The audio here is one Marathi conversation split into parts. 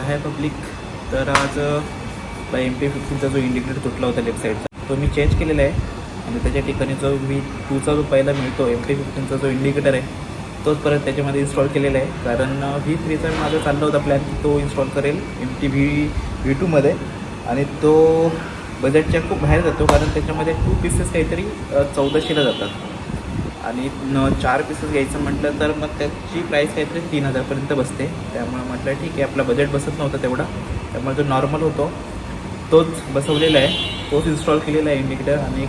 आहे पब्लिक. तर आज MT-15चा जो इंडिकेटर तुटला होता लेफ्ट साईडचा तो मी चेंज केलेला आहे आणि त्याच्या ठिकाणी जो V2चा जो पहिला मिळतो MT-15चा जो इंडिकेटर आहे तोच परत त्याच्यामध्ये इन्स्टॉल केलेला आहे. कारण V3चा माझा चालला होता प्लॅन की तो इन्स्टॉल करेल V2मध्ये आणि तो बजेटच्या खूप बाहेर जातो. कारण त्याच्यामध्ये 2 पीसेस काहीतरी 1400ला जातात आणि 4 पीसेस घ्यायचं म्हटलं तर मग त्याची प्राईस काहीतरी 3000पर्यंत बसते. त्यामुळे म्हटलं ठीक आहे, आपला बजेट बसत नव्हता तेवढा, त्यामुळे जो नॉर्मल होतो तोच बसवलेला आहे, तोच इन्स्टॉल केलेला आहे इंडिकेटर. आणि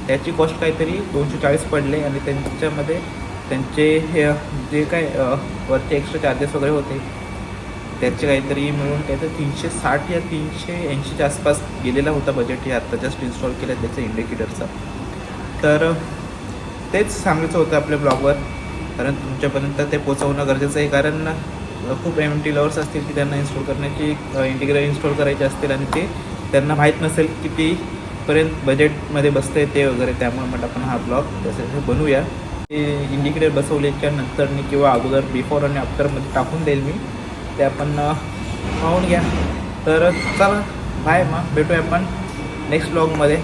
त्याची कॉस्ट काहीतरी 240 पडले आणि त्यांच्यामध्ये त्यांचे हे जे काय वरचे एक्स्ट्रा चार्जेस वगैरे होते त्याचे काहीतरी मिळून काहीतरी 360 या 380च्या आसपास गेलेला होता बजेट. हे आत्ता जस्ट इन्स्टॉल केलं त्याचं इंडिकेटरचं. तर तेच सांगायचं होतं आपल्या ब्लॉगवर, कारण तुमच्यापर्यंत ते पोचवणं गरजेचं आहे. कारण खूप MT लवर्स असतील की त्यांना इन्स्टॉल करण्याची इंडिकेटर इन्स्टॉल करायचे असतील आणि ते त्यांना माहीत नसेल कितीपर्यंत बजेटमध्ये बसतं आहे ते वगैरे. त्यामुळे म्हटलं आपण हा ब्लॉग त्यासाठी बनवूया. ते इंडिकेटर बसवल्याच्या नंतरनी किंवा अगोदर बिफोर आणि आफ्टरमध्ये टाकून देईल मी, ते आपण पाहून घ्या. तर चला बाय, मग भेटूया आपण नेक्स्ट ब्लॉगमध्ये.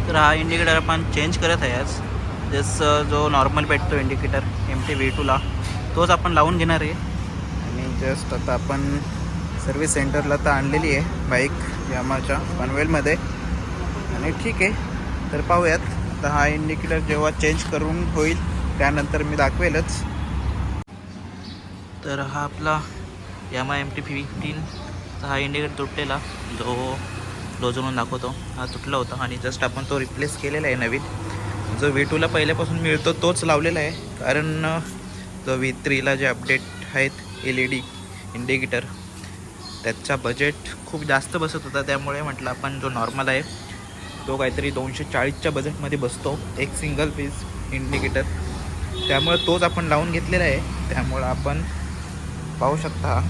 तर हा इंडिकेटर आपण चेंज करत आहे आज. जसं जो नॉर्मल भेटतो इंडिकेटर MT-V2ला तोच आपण लावून घेणार आहे. आणि जस्ट आता आपण सर्व्हिस सेंटरला तर आणलेली आहे बाईक यामाच्या पनवेलमध्ये. आणि ठीक आहे, तर पाहूयात. तर हा इंडिकेटर जेव्हा चेंज करून होईल त्यानंतर मी दाखवेलच. तर हा आपला यामा MT-15चा हा इंडिकेटर तुटलेला जो म्हणून दाखवतो हा तुटला होता आणि जस्ट आपण तो रिप्लेस केलेला आहे नवीन. जो V2ला पहिल्यापासून मिळतो तोच लावलेला आहे. कारण जो V3ला जे अपडेट आहेत LED इंडिकेटर त्याचा बजेट खूप जास्त बसत होता. त्यामुळे म्हटलं आपण जो नॉर्मल आहे तो काहीतरी 240च्या बजेटमध्ये बसतो एक सिंगल पीस इंडिकेटर. त्यामुळे तोच आपण लावून घेतलेला आहे. त्यामुळं आपण पाहू शकता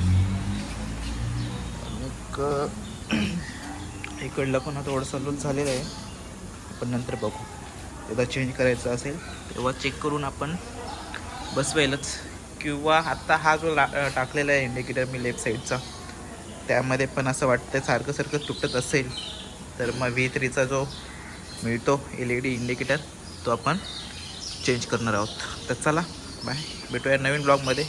इकडलं पण थोडंसं लूज झालेलं आहे. आपण नंतर बघू, एकदा चेंज करायचं असेल तेव्हा चेक करून आपण बसवेलच. किंवा आत्ता हा जो टाकलेला आहे इंडिकेटर मी लेफ्ट साईडचा त्यामध्ये पण असं वाटतं सारखं तुटत असेल तर मग V3चा जो मिळतो LED इंडिकेटर तो आपण चेंज करणार आहोत. तर चला बाय, भेटूया नवीन ब्लॉगमध्ये.